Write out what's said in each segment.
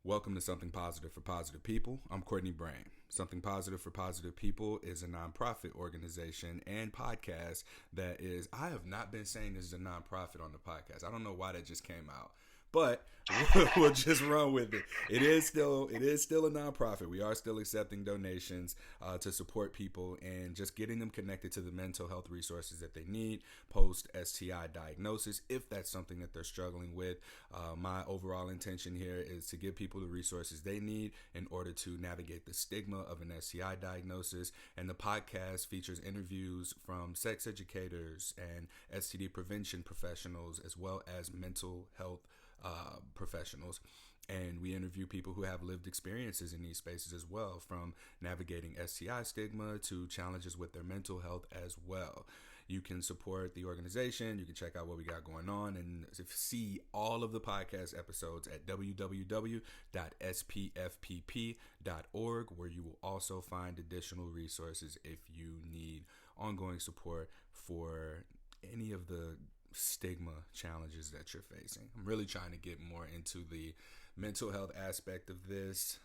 Welcome to Something Positive for Positive People. I'm Courtney Brain. Something Positive for Positive People is a nonprofit organization and podcast that is, I have not been saying this is a nonprofit on the podcast. I don't know why that just came out, but we'll just run with it. It is still a nonprofit. We are still accepting donations to support people and just getting them connected to the mental health resources that they need post STI diagnosis, if that's something that they're struggling with. My overall intention here is to give people the resources they need in order to navigate the stigma of an STI diagnosis. And the podcast features interviews from sex educators and STD prevention professionals, as well as mental health professionals. And we interview people who have lived experiences in these spaces as well, from navigating STI stigma to challenges with their mental health as well. You can support the organization. You can check out what we got going on and see all of the podcast episodes at www.spfpp.org, where you will also find additional resources if you need ongoing support for any of the stigma challenges that you're facing. I'm really trying to get more into the mental health aspect of this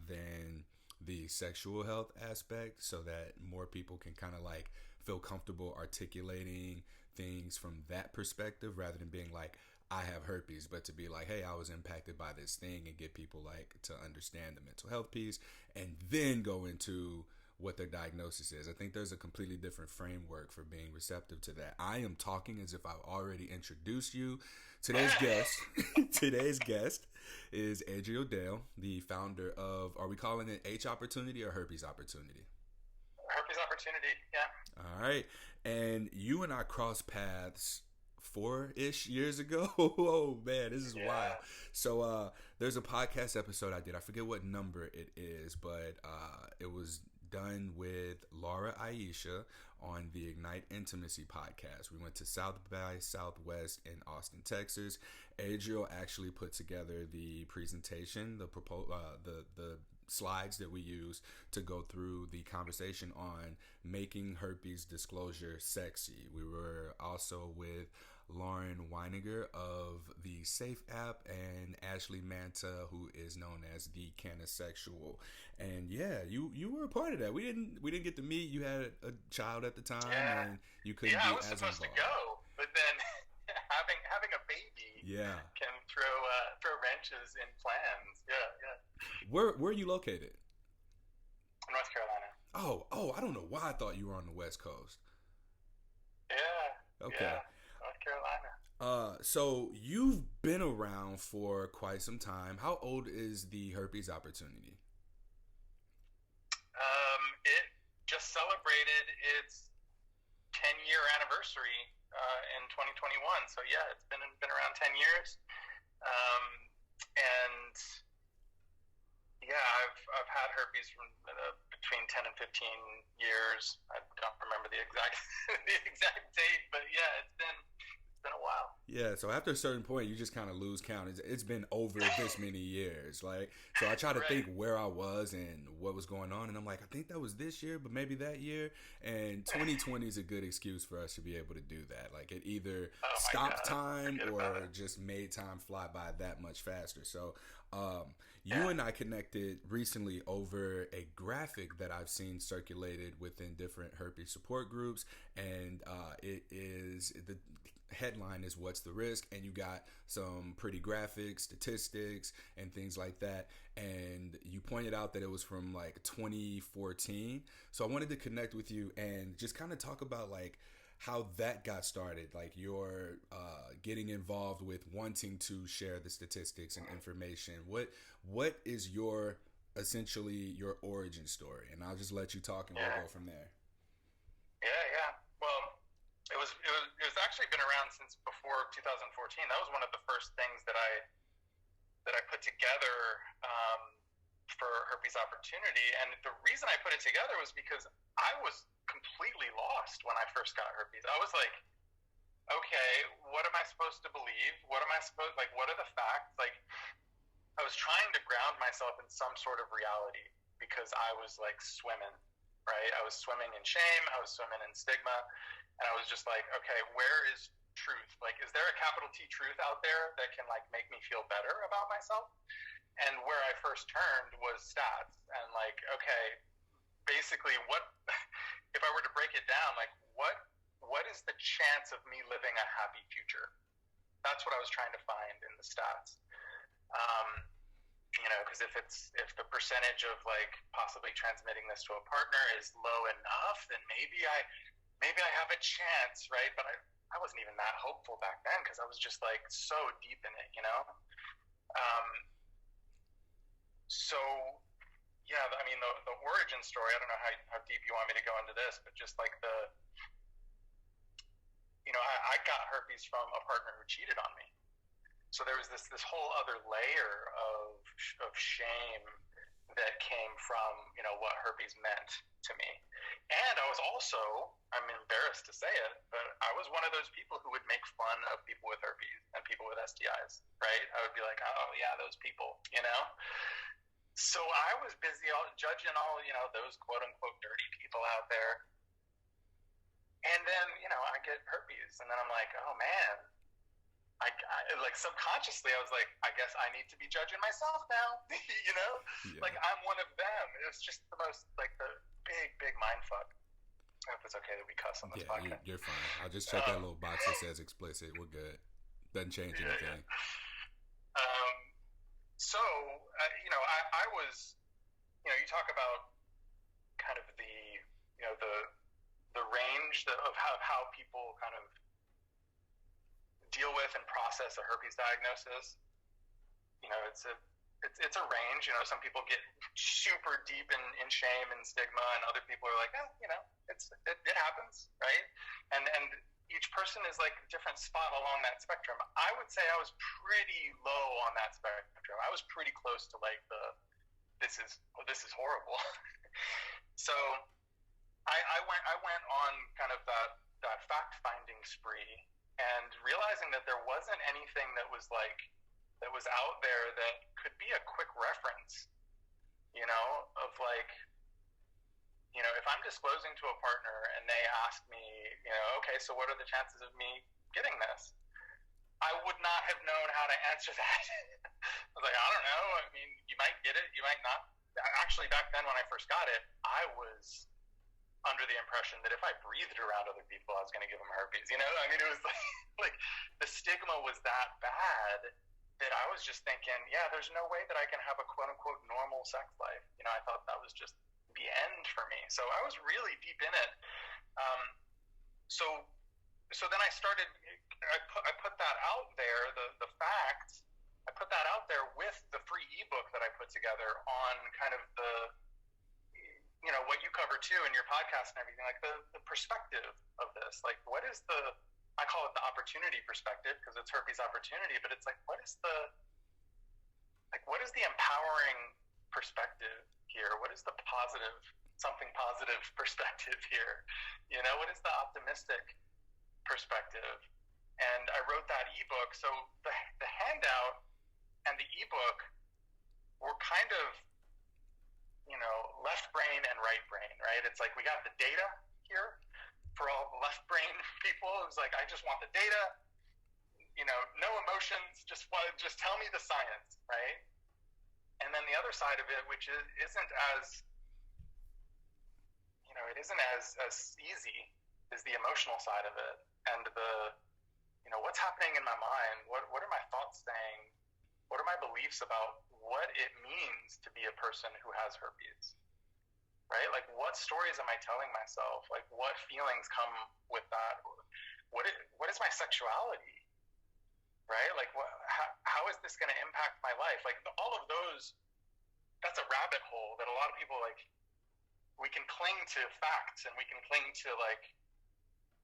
than the sexual health aspect, so that more people can kind of like feel comfortable articulating things from that perspective, rather than being like, I have herpes, but to be like, hey, I was impacted by this thing, and get people like to understand the mental health piece and then go into what their diagnosis is. I think there's a completely different framework for being receptive to that. I am talking as if I've already introduced you. Today's guest is Adrial Dale, the founder of, are we calling it H Opportunity or Herpes Opportunity? Herpes Opportunity, yeah. All right. And you and I crossed paths 4-ish years ago. Oh man, this is wild. So there's a podcast episode I did. I forget what number it is, but it was done with Laura Aisha on the Ignite Intimacy podcast. We went to South by Southwest in Austin, Texas. Adrial actually put together the presentation, the slides that we use to go through the conversation on making herpes disclosure sexy. We were also with Lauren Weininger of the Safe app and Ashley Manta, who is known as the Cannasexual. And yeah, you were a part of that. We didn't get to meet. You had a child at the time, and you couldn't be as involved. I was supposed to go, but then having a baby can throw wrenches in plans. Yeah. Where are you located? North Carolina. Oh, I don't know why I thought you were on the West Coast. Yeah. Okay. Yeah. North Carolina. So you've been around for quite some time. How old is the Herpes Opportunity? It just celebrated its 10-year anniversary in 2021. So yeah, it's been around 10 years. And yeah, I've had herpes from between 10 and 15 years. I don't remember the exact date, but yeah, it's been a while. Yeah, so after a certain point, you just kind of lose count. It's been over this many years. Like, so I try to think where I was and what was going on, and I'm like, I think that was this year, but maybe that year. And 2020 is a good excuse for us to be able to do that. Like, it either stopped time or just made time fly by that much faster. So you and I connected recently over a graphic that I've seen circulated within different herpes support groups, and it is the headline is "What's the risk?" and you got some pretty graphic statistics and things like that, and you pointed out that it was from like 2014. So I wanted to connect with you and just kind of talk about like how that got started, like your getting involved with wanting to share the statistics and information. What is your essentially your origin story? And I'll just let you talk and we'll go from there. Yeah. Well, it was actually been around since before 2014. That was one of the first things that I put together for Herpes Opportunity. And the reason I put it together was because I was completely lost when I first got herpes. I was like, okay, what am I supposed to believe? What are the facts? Like, I was trying to ground myself in some sort of reality because I was like swimming, right? I was swimming in shame. I was swimming in stigma. And I was just like, okay, where is truth? Like, is there a capital T truth out there that can like make me feel better about myself? And where I first turned was stats, and like, okay, basically what, if I were to break it down, like what is the chance of me living a happy future? That's what I was trying to find in the stats. Because if the percentage of like possibly transmitting this to a partner is low enough, then maybe I have a chance, right? But I wasn't even that hopeful back then, because I was just like so deep in it, So yeah, I mean, the origin story, I don't know how deep you want me to go into this, but just like I got herpes from a partner who cheated on me. So there was this whole other layer of shame that came from, what herpes meant to me. And I was also, I'm embarrassed to say it, but I was one of those people who would make fun of people with herpes and people with STIs, right? I would be like, oh yeah, those people, So I was busy judging all, those quote unquote dirty people out there. And then, I get herpes, and then I'm like, oh man, I like subconsciously, I was like, I guess I need to be judging myself now, Yeah. Like I'm one of them. It was just the most, like the big mind fuck. I hope it's okay that we cuss on this podcast. You're fine. I'll just check that little box that says explicit. We're good. Doesn't change anything. Yeah. So, I was, you talk about kind of the range of how people kind of deal with and process a herpes diagnosis. It's a range. Some people get super deep in shame and stigma, and other people are like, it happens, right? And each person is like a different spot along that spectrum. I would say I was pretty low on that spectrum. I was pretty close to like this is horrible. So I went on kind of that fact finding spree, and realizing that there wasn't anything that was out there that could be a quick reference, of like, if I'm disclosing to a partner and they ask me, okay, so what are the chances of me getting this? I would not have known how to answer that. I was like, I don't know. I mean, you might get it, you might not. Actually, back then when I first got it, I was under the impression that if I breathed around other people, I was going to give them herpes. I mean, it was like the stigma was that bad that I was just thinking, yeah, there's no way that I can have a quote unquote normal sex life. I thought that was just the end for me. So I was really deep in it. So then I started, I put that out there, the facts, I put that out there with the free ebook that I put together on kind of the, what you cover too in your podcast and everything, like the perspective of this. Like, what is I call it the opportunity perspective, because it's herpes opportunity, but it's like, what is the empowering perspective here? What is the something positive perspective here? What is the optimistic perspective? And I wrote that ebook. So the handout and the ebook were kind of, left brain and right brain, right? It's like, we got the data here for all the left brain people. It was like, I just want the data, no emotions, just tell me the science, right? And then the other side of it, which isn't as, it isn't as easy, is the emotional side of it. And what's happening in my mind? What are my thoughts saying? What are my beliefs about what it means to be a person who has herpes? Right? Like, what stories am I telling myself? Like, what feelings come with that? What is my sexuality? Right? Like, how is this going to impact my life? Like, all of those, that's a rabbit hole that a lot of people, like, we can cling to facts, and we can cling to, like,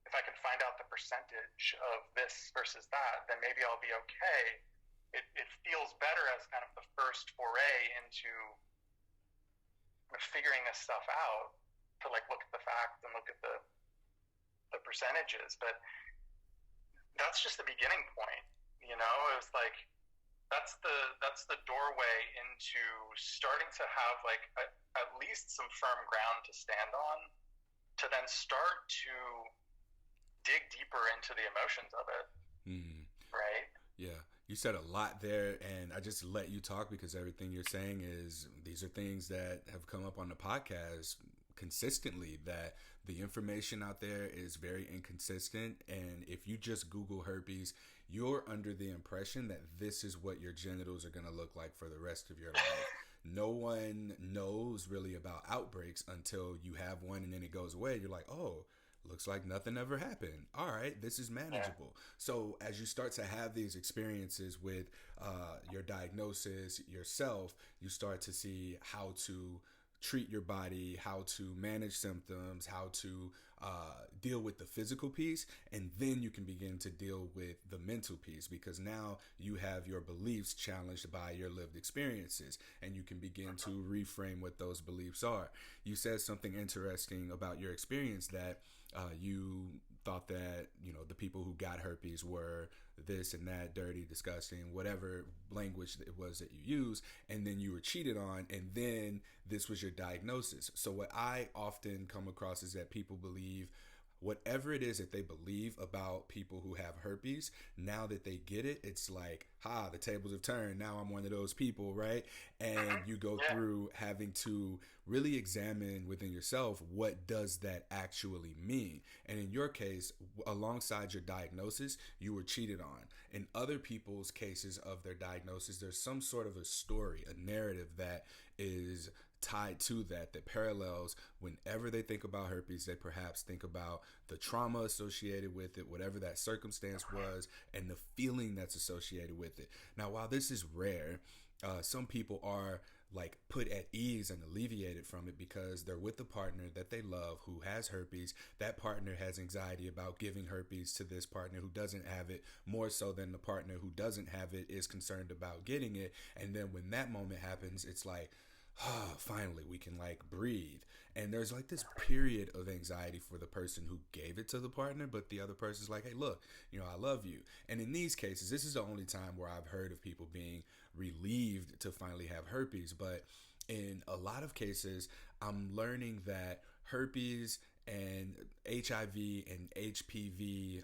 if I can find out the percentage of this versus that, then maybe I'll be okay. It feels better as kind of the first foray into figuring this stuff out, to like look at the facts and look at the percentages. But that's just the beginning point, It was like, that's the doorway into starting to have like at least some firm ground to stand on, to then start to dig deeper into the emotions of it. Mm-hmm. Right? Yeah. You said a lot there, and I just let you talk because everything you're saying is these are things that have come up on the podcast consistently, that the information out there is very inconsistent. And if you just Google herpes, you're under the impression that this is what your genitals are going to look like for the rest of your life. No one knows really about outbreaks until you have one and then it goes away. You're like, oh, looks like nothing ever happened. All right, this is manageable. So as you start to have these experiences with your diagnosis yourself, you start to see how to treat your body, how to manage symptoms, how to deal with the physical piece, and then you can begin to deal with the mental piece, because now you have your beliefs challenged by your lived experiences, and you can begin to reframe what those beliefs are. You said something interesting about your experience, that you thought that, you know, the people who got herpes were this and that, dirty, disgusting, whatever language it was that you use, and then you were cheated on, and then this was your diagnosis. So what I often come across is that people believe whatever it is that they believe about people who have herpes, now that they get it, it's like, the tables have turned. Now I'm one of those people, right? And you go through having to really examine within yourself, what does that actually mean? And in your case, alongside your diagnosis, you were cheated on. In other people's cases of their diagnosis, there's some sort of a story, a narrative that is tied to that parallels whenever they think about herpes. They perhaps think about the trauma associated with it, whatever that circumstance was, and the feeling that's associated with it. Now, while this is rare, some people are like put at ease and alleviated from it because they're with a partner that they love who has herpes. That partner has anxiety about giving herpes to this partner who doesn't have it, more so than the partner who doesn't have it is concerned about getting it. And then when that moment happens, it's like, finally we can like breathe. And there's like this period of anxiety for the person who gave it to the partner, but the other person's like, hey, look, you know, I love you. And in these cases, this is the only time where I've heard of people being relieved to finally have herpes. But in a lot of cases, I'm learning that herpes and HIV and HPV,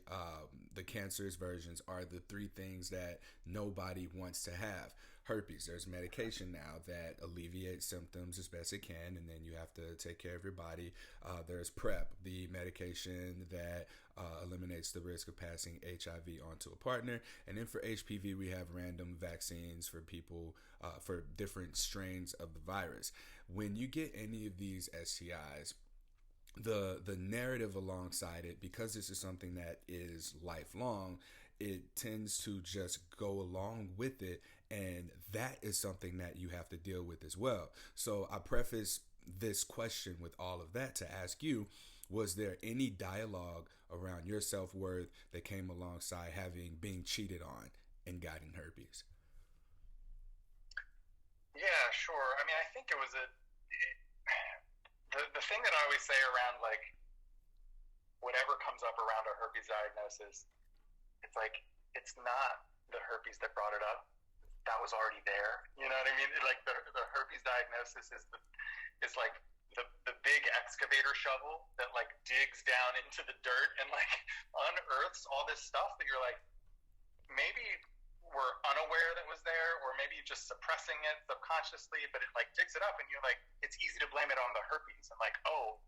the cancerous versions, are the three things that nobody wants to have. Herpes, there's medication now that alleviates symptoms as best it can, and then you have to take care of your body. There's PrEP, the medication that eliminates the risk of passing HIV onto a partner. And then for HPV, we have random vaccines for people for different strains of the virus. When you get any of these STIs, the narrative alongside it, because this is something that is lifelong, it tends to just go along with it, and that is something that you have to deal with as well. So I preface this question with all of that to ask you, was there any dialogue around your self-worth that came alongside being cheated on and gotten herpes? Yeah, sure. I mean, I think it was the thing that I always say around, like, whatever comes up around a herpes diagnosis, it's like, it's not the herpes that brought it up. That was already there. You know what I mean? Like the herpes diagnosis is like the big excavator shovel that like digs down into the dirt and like unearths all this stuff that you're like, maybe we're unaware that was there, or maybe just suppressing it subconsciously, but it like digs it up and you're like, it's easy to blame it on the herpes and like, oh,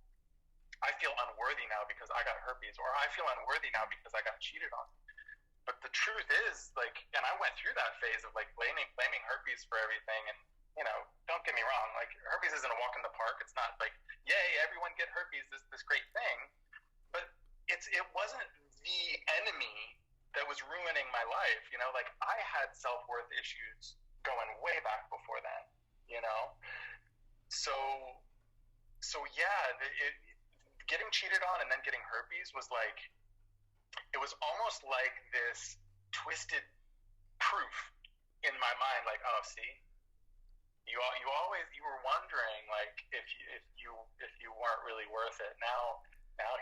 I feel unworthy now because I got herpes, or I feel unworthy now because I got cheated on. But the truth is, like, and I went through that phase of like blaming herpes for everything. And, you know, don't get me wrong, like herpes isn't a walk in the park. It's not like, yay, everyone get herpes, this great thing. But it wasn't the enemy that was ruining my life. You know, like I had self-worth issues going way back before then, you know? So yeah, getting cheated on and then getting herpes was like, it was almost like this twisted proof in my mind, like, oh, see, you were wondering like if you weren't really worth it. Now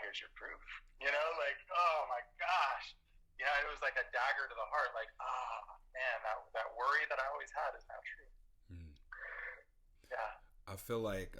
here's your proof. You know, like, oh my gosh, you know, it was like a dagger to the heart. Like, oh man, that worry that I always had is now true. Yeah, I feel like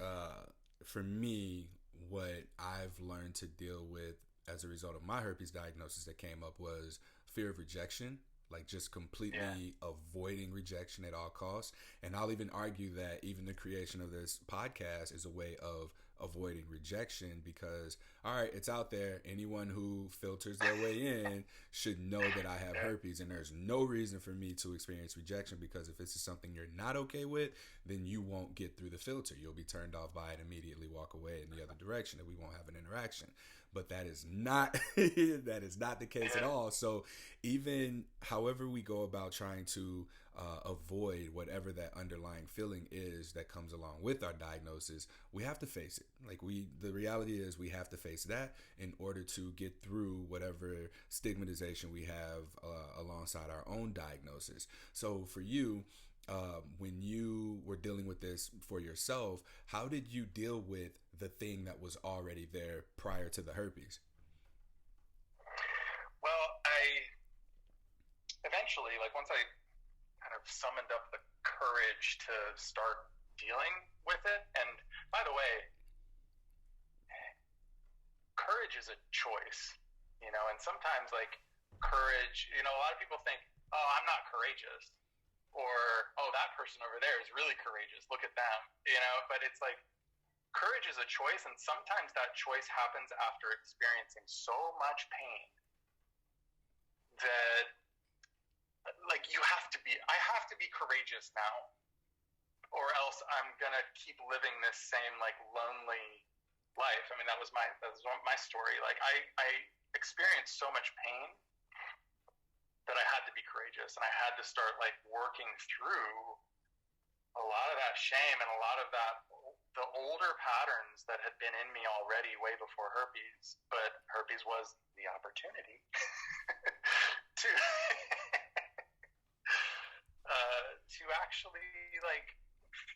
for me, what I've learned to deal with as a result of my herpes diagnosis that came up was fear of rejection. like just completely avoiding rejection at all costs. And I'll even argue that even the creation of this podcast is a way of avoiding rejection, because all right, it's out there. Anyone who filters their way in should know that I have herpes, and there's no reason for me to experience rejection, because if this is something you're not okay with, then you won't get through the filter. You'll be turned off by it, immediately walk away in the other direction, and we won't have an interaction. But that is not that is not the case at all. So even however we go about trying to avoid whatever that underlying feeling is that comes along with our diagnosis, we have to face it. Like the reality is we have to face that in order to get through whatever stigmatization we have alongside our own diagnosis. So for you, when you were dealing with this for yourself, how did you deal with the thing that was already there prior to the herpes? Well, I eventually, like once I kind of summoned up the courage to start dealing with it, and by the way, courage is a choice, and sometimes like courage, a lot of people think, oh, I'm not courageous. Or, oh, that person over there is really courageous. Look at them, But it's like, courage is a choice, and sometimes that choice happens after experiencing so much pain that, like, I have to be courageous now, or else I'm gonna keep living this same, like, lonely life. I mean, that was my story. Like, I experienced so much pain that I had to be courageous, and I had to start like working through a lot of that shame and a lot of the older patterns that had been in me already way before herpes. But herpes was the opportunity to to actually, like,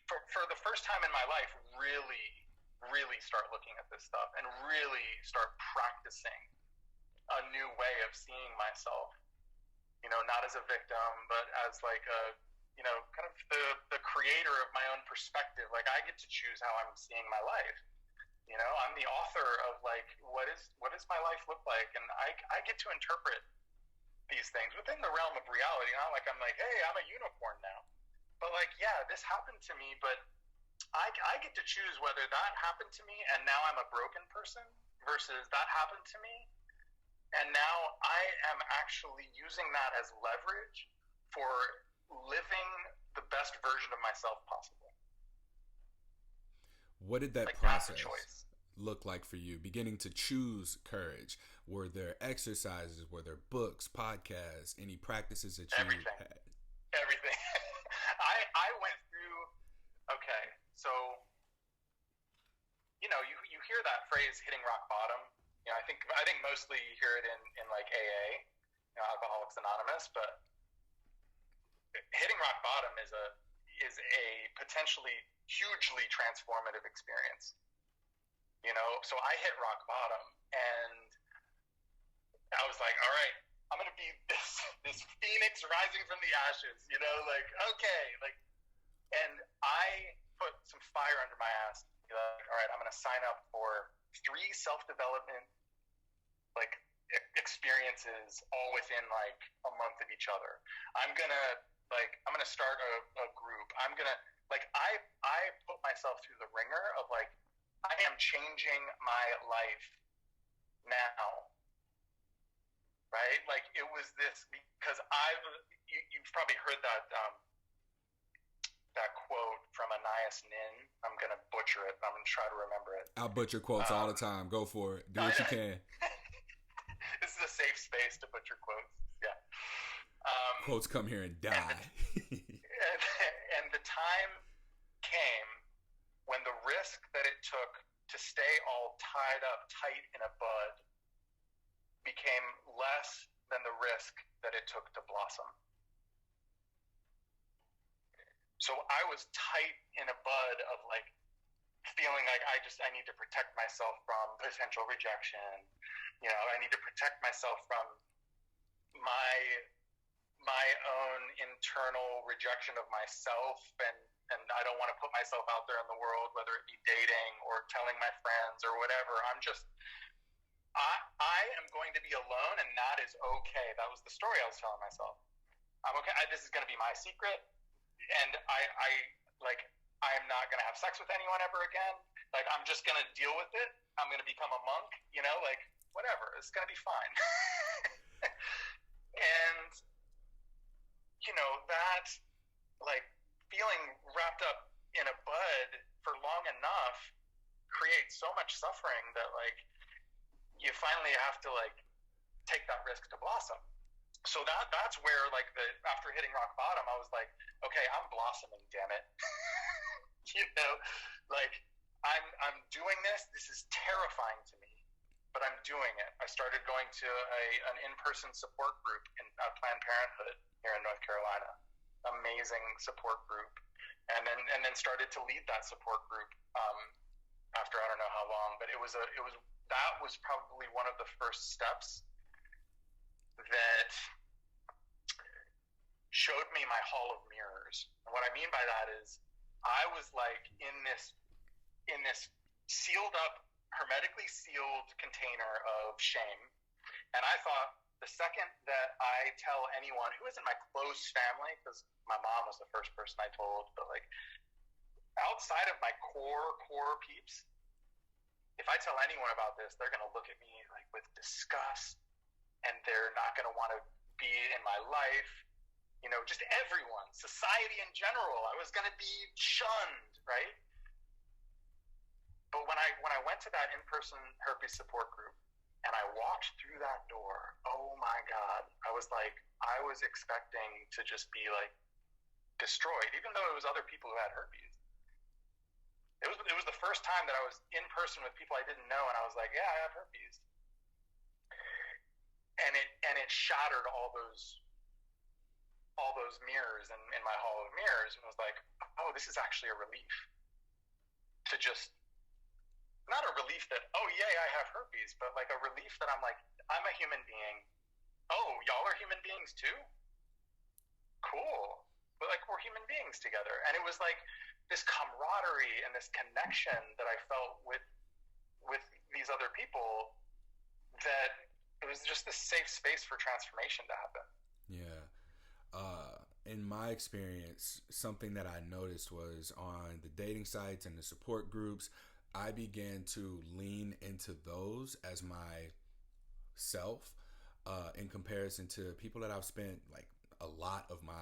for the first time in my life, really start looking at this stuff and really start practicing a new way of seeing myself. Not as a victim, but as like a, kind of the creator of my own perspective. Like, I get to choose how I'm seeing my life. I'm the author of like, what does my life look like? And I get to interpret these things within the realm of reality. Not like I'm like, hey, I'm a unicorn now. But like, yeah, this happened to me, but I get to choose whether that happened to me and now I'm a broken person versus that happened to me. And now I am actually using that as leverage for living the best version of myself possible. What did that process look like for you, beginning to choose courage? Were there exercises? Were there books, podcasts, any practices that you had? Everything. I went through, okay, so, you hear that phrase, hitting rock bottom. I think mostly you hear it in like AA, Alcoholics Anonymous, but hitting rock bottom is a potentially hugely transformative experience. So I hit rock bottom, and I was like, all right, I'm gonna be this phoenix rising from the ashes. And I put some fire under my ass. All right, I'm gonna sign up for 3 self-development experiences all within like a month of each other. I'm gonna start a group. I'm gonna I put myself through the ringer of like, I am changing my life now, right? Like, it was this, because you've probably heard that that quote from Anais Nin. I'm gonna butcher it. I'm gonna try to remember it. I'll butcher quotes all the time. Go for it. Do what you can. This is a safe space to butcher quotes. Yeah. Quotes come here and die. And the time came when the risk that it took to stay all tied up tight in a bud became less than the risk that it took to blossom. So I was tight in a bud of like feeling like I need to protect myself from potential rejection. I need to protect myself from my own internal rejection of myself, and I don't want to put myself out there in the world, whether it be dating or telling my friends or whatever. I am going to be alone, and that is okay. That was the story I was telling myself. I'm okay. This is going to be my secret. And I'm not going to have sex with anyone ever again. Like, I'm just going to deal with it. I'm going to become a monk, like, whatever. It's going to be fine. And, that, like, feeling wrapped up in a bud for long enough creates so much suffering that, like, you finally have to, like, take that risk to blossom. So that's where, like, after hitting rock bottom, I was like, okay, I'm blossoming, damn it. Like, I'm doing this. This is terrifying to me, but I'm doing it. I started going to an in-person support group in Planned Parenthood here in North Carolina. Amazing support group. And then started to lead that support group after I don't know how long, but that was probably one of the first steps that showed me my hall of mirrors. And what I mean by that is I was like in this sealed up, hermetically sealed container of shame. And I thought the second that I tell anyone who isn't my close family, because my mom was the first person I told, but like outside of my core peeps, if I tell anyone about this, they're going to look at me like with disgust, and they're not going to want to be in my life. Just everyone, society in general, I was going to be shunned, right? But when I went to that in-person herpes support group and I walked through that door, oh my God, I was expecting to just be like destroyed, even though it was other people who had herpes. It was the first time that I was in person with people I didn't know, and I was like, yeah, I have herpes. And it shattered all those mirrors in my hall of mirrors, and was like, oh, this is actually a relief. To just, not a relief that, oh yay, I have herpes, but like a relief that I'm like, I'm a human being. Oh, y'all are human beings too? Cool. But like, we're human beings together. And it was like this camaraderie and this connection that I felt with these other people, that it was just this safe space for transformation to happen. Yeah. In my experience, something that I noticed was on the dating sites and the support groups, I began to lean into those as my self, in comparison to people that I've spent like a lot of my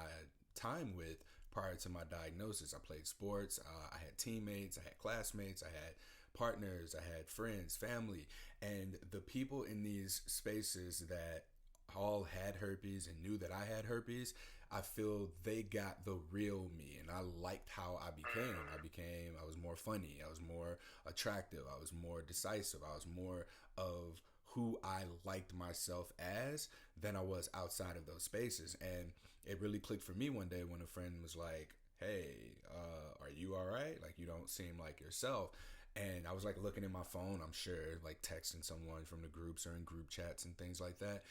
time with prior to my diagnosis. I played sports. I had teammates. I had classmates. I had partners. I had friends, family, and the people in these spaces that all had herpes and knew that I had herpes, I feel they got the real me, and I liked how I became. I was more funny. I was more attractive. I was more decisive. I was more of who I liked myself as than I was outside of those spaces. And it really clicked for me one day when a friend was like, hey, are you all right? Like, you don't seem like yourself. And I was like looking at my phone, I'm sure, like texting someone from the groups or in group chats and things like that.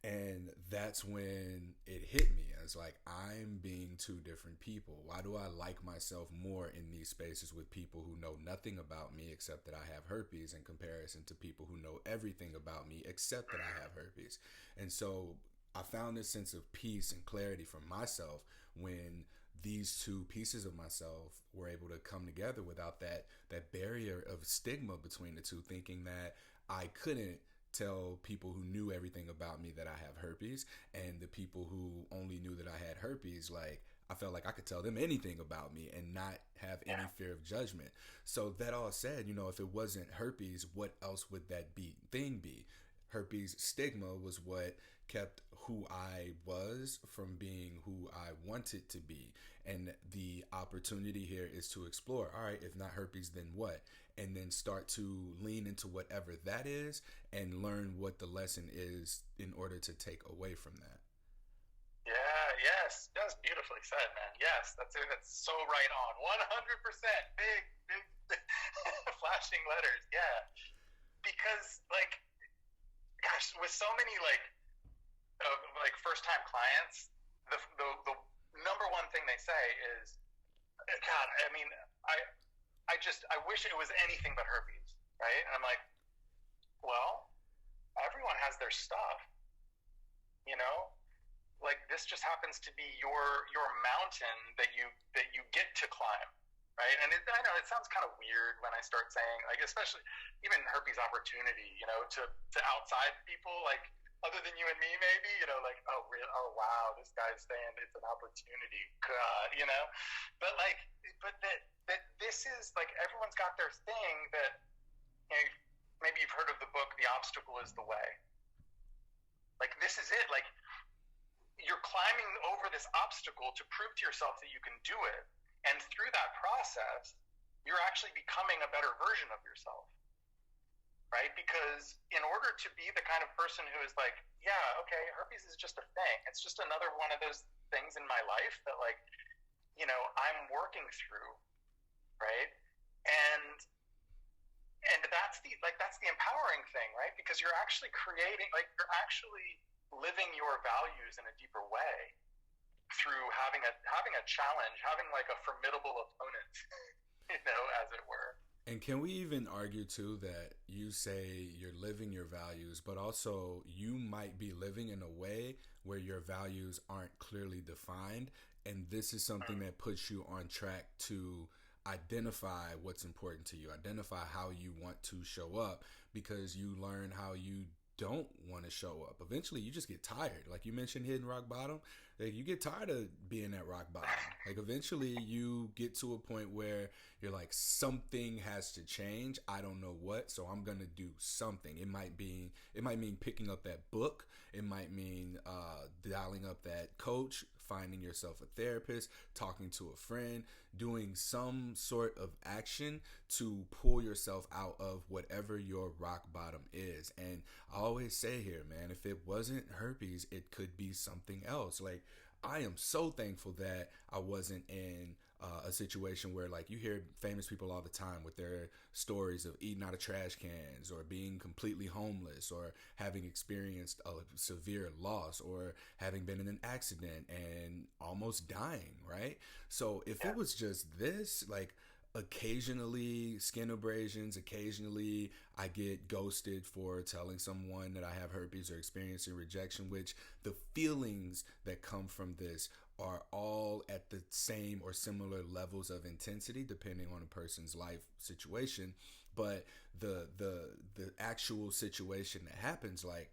And that's when it hit me. I was like, I'm being two different people. Why do I like myself more in these spaces with people who know nothing about me except that I have herpes, in comparison to people who know everything about me except that I have herpes? And so I found this sense of peace and clarity for myself when these two pieces of myself were able to come together without that barrier of stigma between the two, thinking that I couldn't tell people who knew everything about me that I have herpes, and the people who only knew that I had herpes, like, I felt like I could tell them anything about me and not have any fear of judgment. So that all said, if it wasn't herpes, what else would that thing be? Herpes stigma was what kept who I was from being who I wanted to be. And the opportunity here is to explore, all right, if not herpes, then what? And then start to lean into whatever that is and learn what the lesson is in order to take away from that. Yeah, yes. That's beautifully said, man. Yes, that's so right on. 100%. Big flashing letters. Yeah. Because, like, gosh, with so many, like first-time clients, the number one thing they say is, God, I mean, I wish it was anything but herpes, right? And I'm like, well, everyone has their stuff, like this just happens to be your mountain that you get to climb, right? And I know it sounds kind of weird when I start saying, like, especially even herpes opportunity, you know, to outside people, like other than you and me, maybe, you know, like, oh, really? Oh, wow, this guy's saying it's an opportunity, God, you know, but that this is like everyone's got their thing that, you know, maybe you've heard of the book The Obstacle is the Way. Like, this is it. Like, you're climbing over this obstacle to prove to yourself that you can do it. And through that process, you're actually becoming a better version of yourself, right? Because in order to be the kind of person who is like, yeah, okay, herpes is just a thing. It's just another one of those things in my life that, like, you know, I'm working through, right? And that's the empowering thing, right? Because you're actually creating, like, you're actually living your values in a deeper way through having a challenge, having like a formidable opponent, you know, as it were. And can we even argue too that you say you're living your values, but also you might be living in a way where your values aren't clearly defined, and this is something that puts you on track to identify what's important to you, identify how you want to show up, because you learn how you don't want to show up. Eventually you just get tired. Like you mentioned, hitting rock bottom, like you get tired of being at rock bottom. Like eventually you get to a point where you're like, something has to change. I don't know what, so I'm gonna do something. It might mean picking up that book. It might mean dialing up that coach, finding yourself a therapist, talking to a friend, doing some sort of action to pull yourself out of whatever your rock bottom is. And I always say here, man, if it wasn't herpes, it could be something else. Like, I am so thankful that I wasn't in a situation where, like, you hear famous people all the time with their stories of eating out of trash cans or being completely homeless or having experienced a severe loss or having been in an accident and almost dying, right? So if it was just this, like, occasionally skin abrasions, occasionally I get ghosted for telling someone that I have herpes or experiencing rejection, which the feelings that come from this are all at the same or similar levels of intensity depending on a person's life situation. But the actual situation that happens, like,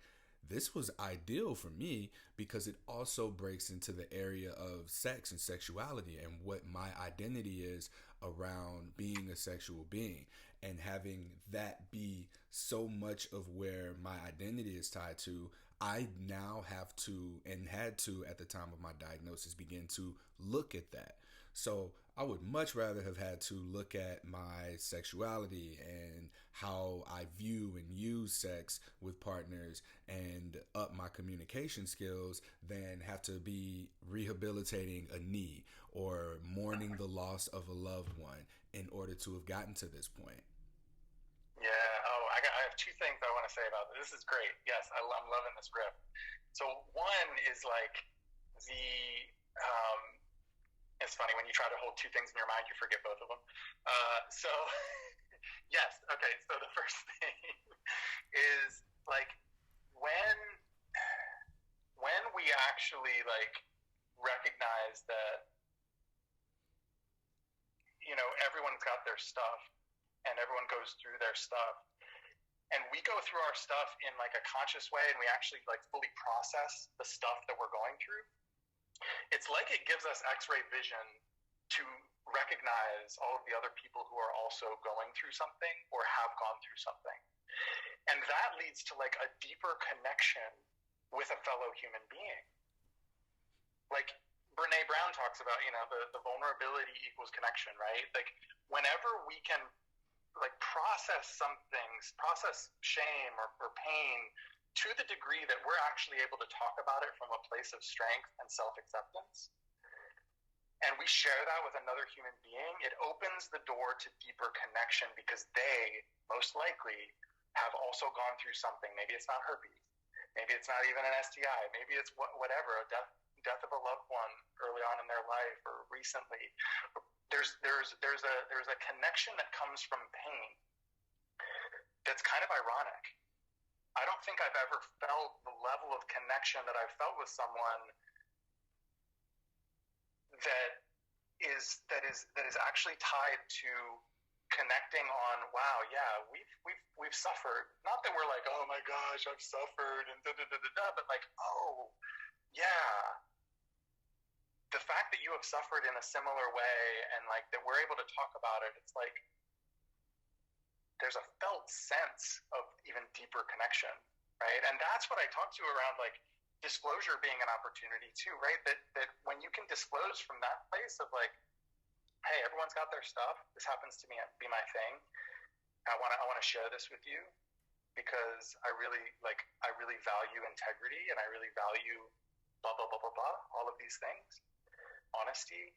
this was ideal for me because it also breaks into the area of sex and sexuality and what my identity is around being a sexual being, and having that be so much of where my identity is tied to. I now have to, and had to at the time of my diagnosis, begin to look at that. So I would much rather have had to look at my sexuality and how I view and use sex with partners and up my communication skills than have to be rehabilitating a knee or mourning the loss of a loved one in order to have gotten to this point. Yeah. Oh, I have two things I want to say about this. This is great. Yes, I'm loving this riff. So one is like it's funny when you try to hold two things in your mind, you forget both of them. So yes. Okay. So the first thing is like when we actually like recognize that, you know, everyone's got their stuff and everyone goes through their stuff, and we go through our stuff in like a conscious way and we actually like fully process the stuff that we're going through. It's like it gives us x-ray vision to recognize all of the other people who are also going through something or have gone through something. And that leads to like a deeper connection with a fellow human being. Like Brene Brown talks about, you know, the vulnerability equals connection, right? Like whenever we can like process some things, process shame or pain to the degree that we're actually able to talk about it from a place of strength and self-acceptance, and we share that with another human being, it opens the door to deeper connection because they most likely have also gone through something. Maybe it's not herpes. Maybe it's not even an STI. Maybe it's whatever, a death of a loved one early on in their life or recently. There's a connection that comes from pain that's kind of ironic. I don't think I've ever felt the level of connection that I've felt with someone that is actually tied to connecting on, wow, yeah, we've suffered. Not that we're like, oh my gosh, I've suffered and da da da da da, but like, oh yeah, the fact that you have suffered in a similar way and like that we're able to talk about it, it's like there's a felt sense of even deeper connection, right? And that's what I talk to around like disclosure being an opportunity too, right? That when you can disclose from that place of like, hey, everyone's got their stuff. This happens to be my thing. I want to share this with you because I really value integrity and I really value blah blah blah blah blah. All of these things, honesty.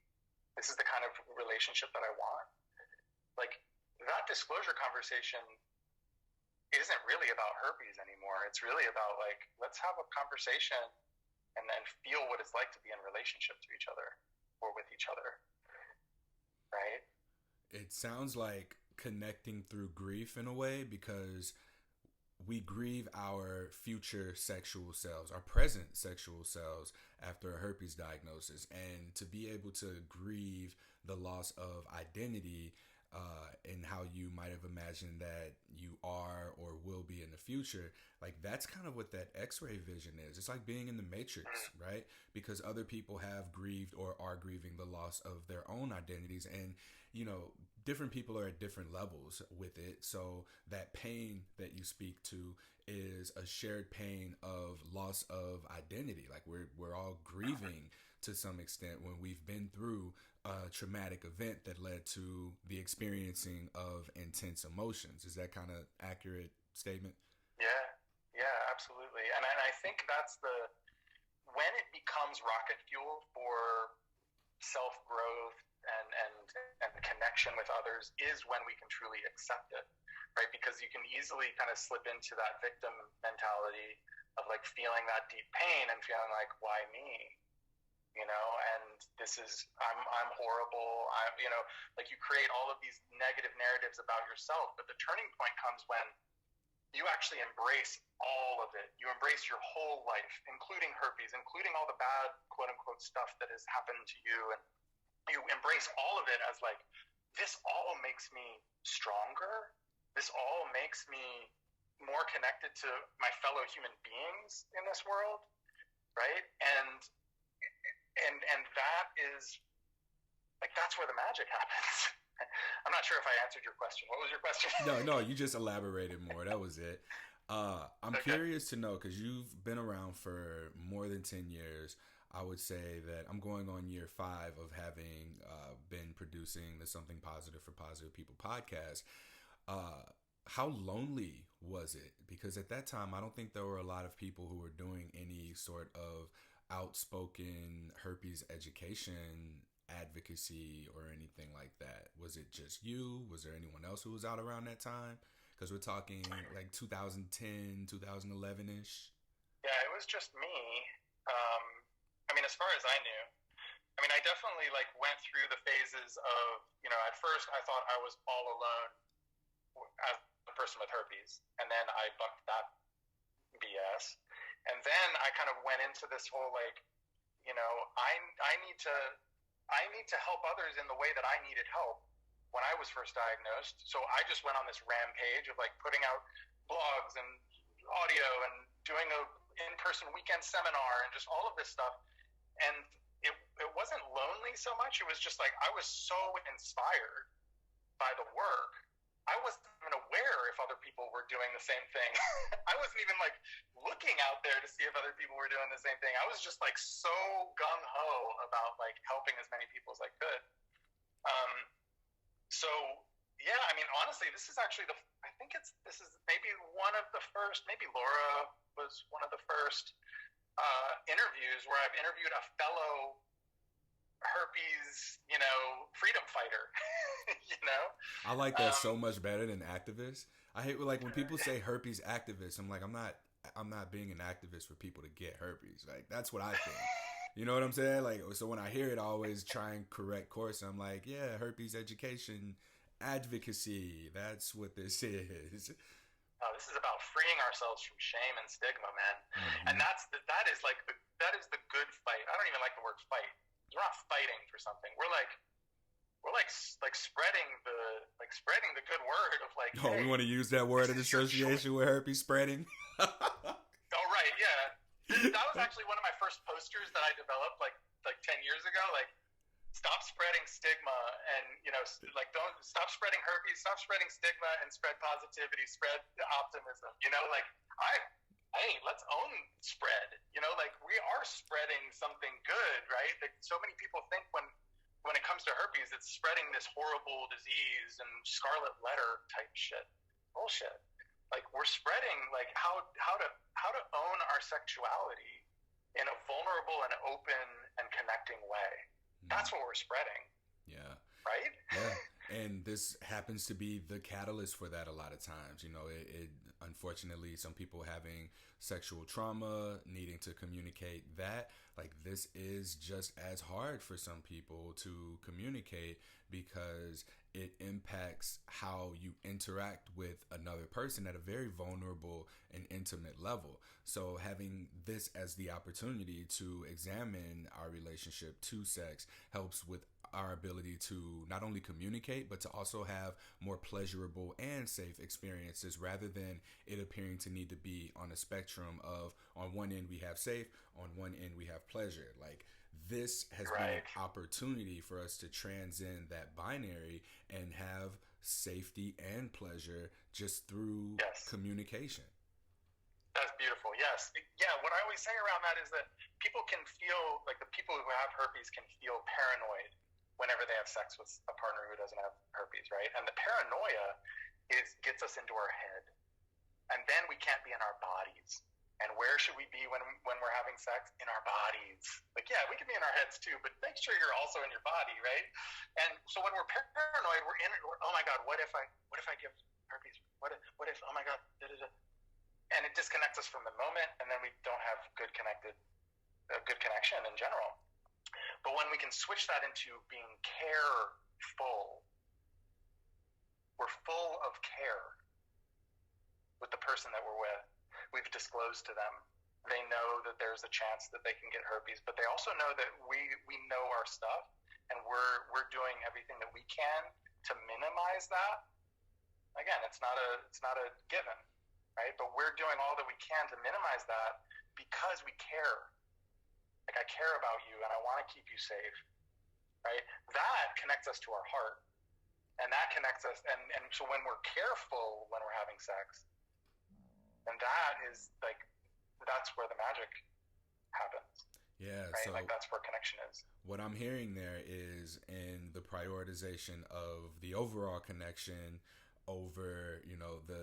This is the kind of relationship that I want. Like that disclosure conversation isn't really about herpes anymore. It's really about like, let's have a conversation and then feel what it's like to be in relationship to each other or with each other. Right? It sounds like connecting through grief in a way, because we grieve our future sexual selves, our present sexual selves after a herpes diagnosis, and to be able to grieve the loss of identity and how you might have imagined that you are or will be in the future. Like that's kind of what that X-ray vision is. It's like being in the Matrix, right? Because other people have grieved or are grieving the loss of their own identities, and you know, different people are at different levels with it. So that pain that you speak to is a shared pain of loss of identity. Like we're all grieving to some extent when we've been through a traumatic event that led to the experiencing of intense emotions. Is that kind of accurate statement? Yeah, absolutely. And I think that's when it becomes rocket fuel for self-growth and connection with others is when we can truly accept it, right? Because you can easily kind of slip into that victim mentality of like feeling that deep pain and feeling like, why me? You know, and this is, I'm horrible. You know, like you create all of these negative narratives about yourself, but the turning point comes when you actually embrace all of it. You embrace your whole life, including herpes, including all the bad quote unquote stuff that has happened to you. And you embrace all of it as like, this all makes me stronger. This all makes me more connected to my fellow human beings in this world. Right. And that is like, that's where the magic happens. I'm not sure if I answered your question. What was your question? No, you just elaborated more. That was it. I'm curious to know, because you've been around for more than 10 years. I would say that I'm going on year 5 of having been producing the Something Positive for Positive People podcast. How lonely was it? Because at that time, I don't think there were a lot of people who were doing any sort of outspoken herpes education advocacy or anything like that. Was it just you? Was there anyone else who was out around that time? Because we're talking like 2010, 2011-ish. Yeah, it was just me. I mean, as far as I knew, I mean, I definitely like went through the phases of, you know, at first I thought I was all alone as a person with herpes, and then I bucked that BS. And then I kind of went into this whole like, you know, I need to help others in the way that I needed help when I was first diagnosed. So I just went on this rampage of like putting out blogs and audio and doing a in-person weekend seminar and just all of this stuff. And it wasn't lonely so much. It was just like I was so inspired by the work. I wasn't even aware if other people were doing the same thing. I wasn't even like looking out there to see if other people were doing the same thing. I was just like so gung-ho about like helping as many people as I could. So yeah, I mean, honestly, this is actually this is maybe one of the first, maybe Laura was one of the first interviews where I've interviewed a fellow herpes, you know, freedom fighter. You know, I like that so much better than activist. I hate like when people say herpes activist. I'm like, I'm not being an activist for people to get herpes. Like that's what I think. You know what I'm saying? Like, so when I hear it, I always try and correct course. I'm like, yeah, herpes education advocacy. That's what this is. Oh, this is about freeing ourselves from shame and stigma, man. Mm-hmm. And that is the good fight. I don't even like the word fight. We're not fighting for something. We're like spreading the good word of like. Oh, hey, we want to use that word in association with herpes spreading. Oh, right, yeah. That was actually one of my first posters that I developed like 10 years ago. Like, stop spreading stigma, and don't stop spreading herpes, stop spreading stigma, and spread positivity, spread optimism. Hey, let's own spread. We are spreading something good, right? Like, so many people think when it comes to herpes, it's spreading this horrible disease and scarlet letter type shit. Bullshit. Like, we're spreading like how to own our sexuality in a vulnerable and open and connecting way. That's what we're spreading. Yeah. Right? Yeah. And this happens to be the catalyst for that a lot of times. It unfortunately, some people having sexual trauma, needing to communicate that, like, this is just as hard for some people to communicate because it impacts how you interact with another person at a very vulnerable and intimate level. So having this as the opportunity to examine our relationship to sex helps with our ability to not only communicate, but to also have more pleasurable and safe experiences, rather than it appearing to need to be on a spectrum of, on one end we have safe, on one end we have pleasure. Like, this has been an opportunity for us to transcend that binary and have safety and pleasure just through communication. That's beautiful. Yes. Yeah. What I always say around that is that people can feel like, the people who have herpes can feel paranoid whenever they have sex with a partner who doesn't have herpes, right? And the paranoia gets us into our head, and then we can't be in our bodies. And where should we be when we're having sex? In our bodies. Like, yeah, we can be in our heads too, but make sure you're also in your body, right? And so when we're paranoid, we're in it. Oh my God, what if I give herpes? What if? Oh my God, da-da-da. And it disconnects us from the moment, and then we don't have a good connection in general. But when we can switch that into being careful, we're full of care with the person that we're with. We've disclosed to them. They know that there's a chance that they can get herpes, but they also know that we know our stuff, and we're doing everything that we can to minimize that. Again, it's not a given, right? But we're doing all that we can to minimize that because we care. Like, I care about you and I want to keep you safe, right? That connects us to our heart, and that connects us. And so when we're careful when we're having sex, and that is like, that's where the magic happens. Yeah. Right? So like, that's where connection is. What I'm hearing there is in the prioritization of the overall connection over,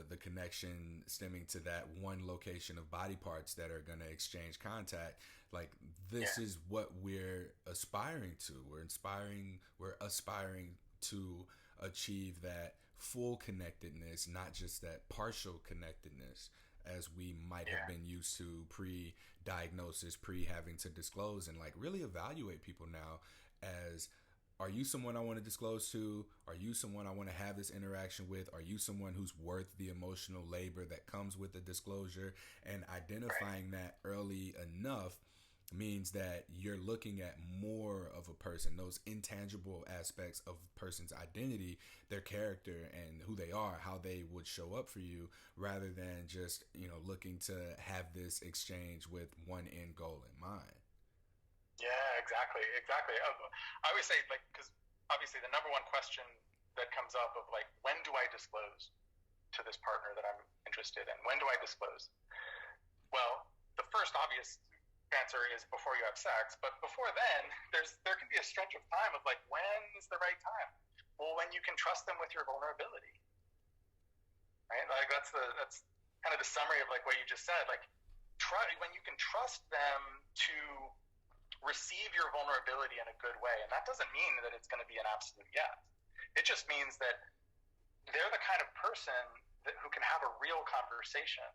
the connection stemming to that one location of body parts that are going to exchange contact. Like, this is what we're aspiring to. We're aspiring to achieve that full connectedness, not just that partial connectedness, as we might have been used to pre-diagnosis, having to disclose, and like really evaluate people now as, are you someone I want to disclose to? Are you someone I want to have this interaction with? Are you someone who's worth the emotional labor that comes with the disclosure? And identifying that early enough means that you're looking at more of a person, those intangible aspects of a person's identity, their character and who they are, how they would show up for you, rather than just, looking to have this exchange with one end goal in mind. Yeah, exactly. I always say, like, because obviously the number one question that comes up of like, when do I disclose to this partner that I'm interested in? When do I disclose? Well, the first obvious answer is before you have sex, but before then, there can be a stretch of time of like, when is the right time? Well, when you can trust them with your vulnerability, right? Like, that's kind of the summary of like what you just said. Like, when you can trust them to receive your vulnerability in a good way. And that doesn't mean that it's going to be an absolute yes. It just means that they're the kind of person who can have a real conversation.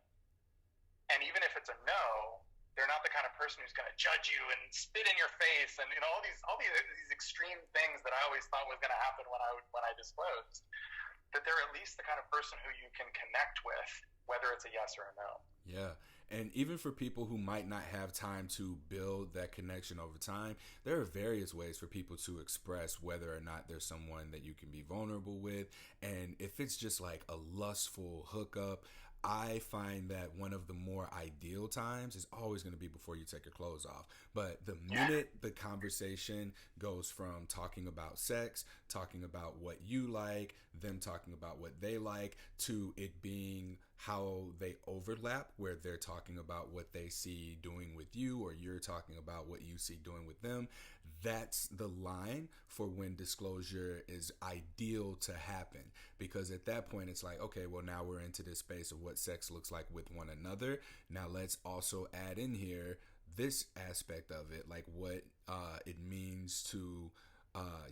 And even if it's a no, they're not the kind of person who's going to judge you and spit in your face and all these extreme things that I always thought was going to happen when I disclosed. That they're at least the kind of person who you can connect with, whether it's a yes or a no. Yeah. And even for people who might not have time to build that connection over time, there are various ways for people to express whether or not there's someone that you can be vulnerable with. And if it's just like a lustful hookup, I find that one of the more ideal times is always going to be before you take your clothes off. But the minute the conversation goes from talking about sex, talking about what you like, them talking about what they like, to it being how they overlap, where they're talking about what they see doing with you or you're talking about what you see doing with them, that's the line for when disclosure is ideal to happen. Because at that point, it's like, okay, well, now we're into this space of what sex looks like with one another. Now let's also add in here this aspect of it, like what it means to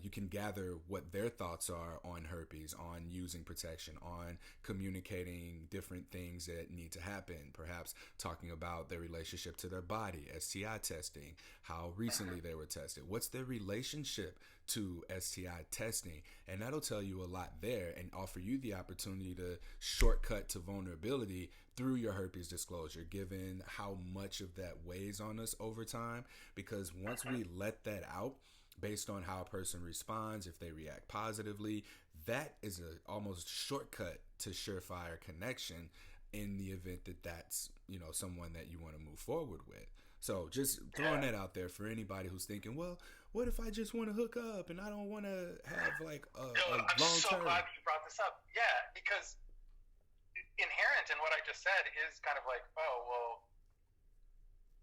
you can gather what their thoughts are on herpes, on using protection, on communicating different things that need to happen, perhaps talking about their relationship to their body, STI testing, how recently they were tested, what's their relationship to STI testing, and that'll tell you a lot there and offer you the opportunity to shortcut to vulnerability through your herpes disclosure, given how much of that weighs on us over time. Because once we let that out, based on how a person responds, if they react positively, that is a almost shortcut to surefire connection in the event that that's, you know, someone that you want to move forward with. So just throwing that out there for anybody who's thinking, well, what if I just want to hook up and I don't want to have like a long term? I'm so glad you brought this up. Yeah, because inherent in what I just said is kind of like, oh, well,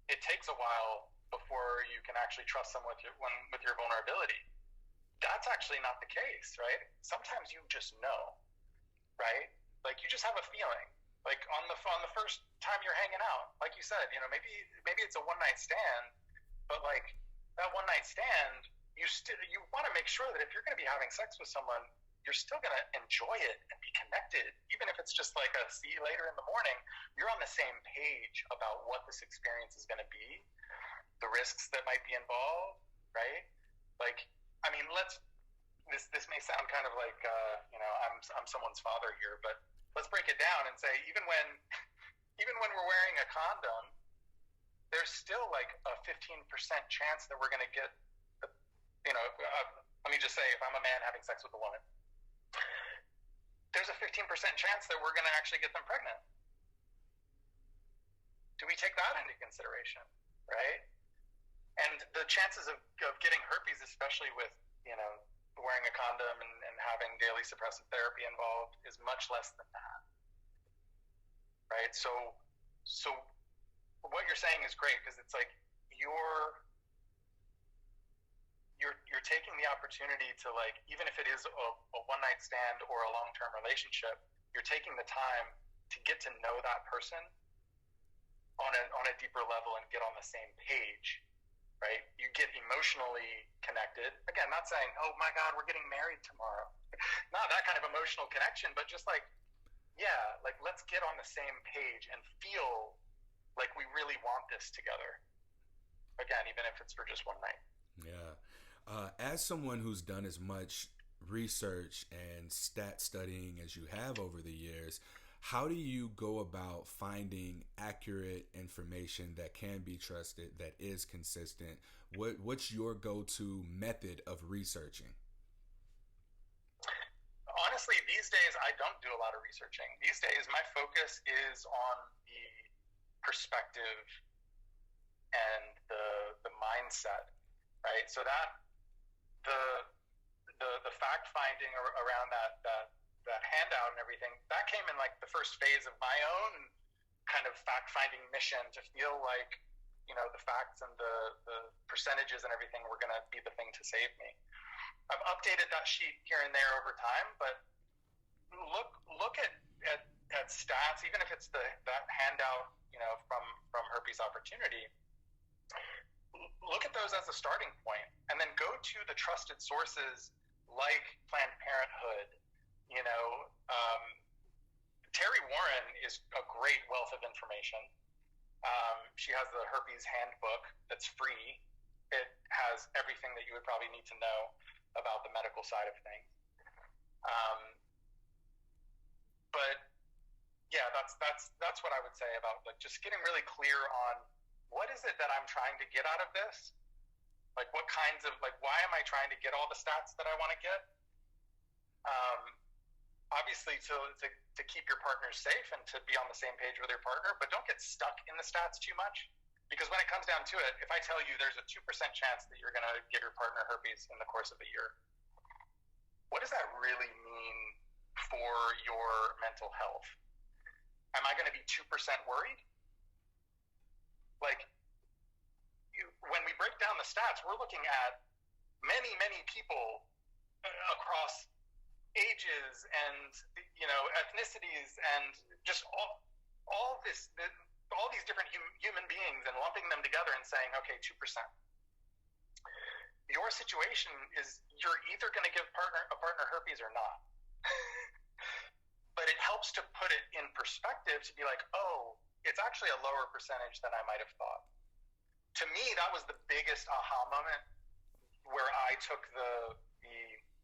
it takes a while before you can actually trust someone with your vulnerability. That's actually not the case, right? Sometimes you just know, right? Like you just have a feeling. Like on the first time you're hanging out, like you said, you know, maybe it's a one night stand, but like that one night stand, you want to make sure that if you're going to be having sex with someone, you're still going to enjoy it and be connected, even if it's just like a see you later in the morning. You're on the same page about what this experience is going to be, the risks that might be involved, right? Like, I mean, this may sound kind of like, you know, I'm someone's father here, but let's break it down and say, even when we're wearing a condom, there's still like a 15% chance that we're going to get, you know, let me just say, if I'm a man having sex with a woman, there's a 15% chance that we're going to actually get them pregnant. Do we take that into consideration, right? And the chances of getting herpes, especially with, you know, wearing a condom and having daily suppressive therapy involved, is much less than that, right? So what you're saying is great, because it's like you're taking the opportunity to, like, even if it is a one-night stand or a long-term relationship, you're taking the time to get to know that person on a deeper level and get on the same page. Right? You get emotionally connected. Again, not saying, oh my God, we're getting married tomorrow. Not that kind of emotional connection, but just like, yeah, like let's get on the same page and feel like we really want this together. Again, even if it's for just one night. Yeah. As someone who's done as much research and stat studying as you have over the years, how do you go about finding accurate information that can be trusted, that is consistent? What's your go-to method of researching? Honestly, these days, I don't do a lot of researching. These days, my focus is on the perspective and the mindset, right? So that the fact-finding around that handout and everything, that came in like the first phase of my own kind of fact-finding mission to feel like, you know, the facts and the percentages and everything were going to be the thing to save me. I've updated that sheet here and there over time, but look at stats, even if it's that handout, you know, from Herpes Opportunity. Look at those as a starting point, and then go to the trusted sources like Planned Parenthood. You know, Terry Warren is a great wealth of information. She has the herpes handbook that's free. It has everything that you would probably need to know about the medical side of things. But yeah, that's what I would say about like just getting really clear on what is it that I'm trying to get out of this. Like what kinds of like why am I trying to get all the stats that I want to get? Obviously to keep your partners safe and to be on the same page with your partner, but don't get stuck in the stats too much. Because when it comes down to it, if I tell you there's a 2% chance that you're going to give your partner herpes in the course of a year, what does that really mean for your mental health? Am I going to be 2% worried? Like, when we break down the stats, we're looking at many, many people across ages and, you know, ethnicities and just all these different human beings and lumping them together and saying, okay, 2%. Your situation is you're either going to give a partner herpes or not. But it helps to put it in perspective to be like, oh, it's actually a lower percentage than I might have thought. To me, that was the biggest aha moment where I took the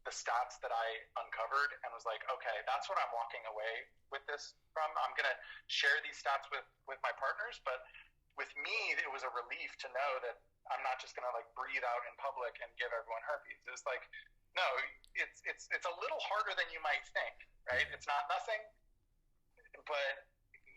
stats that I uncovered and was like, okay, that's what I'm walking away with this from. I'm going to share these stats with my partners, but with me, it was a relief to know that I'm not just going to like breathe out in public and give everyone herpes. It's like, no, it's a little harder than you might think, right? It's not nothing, but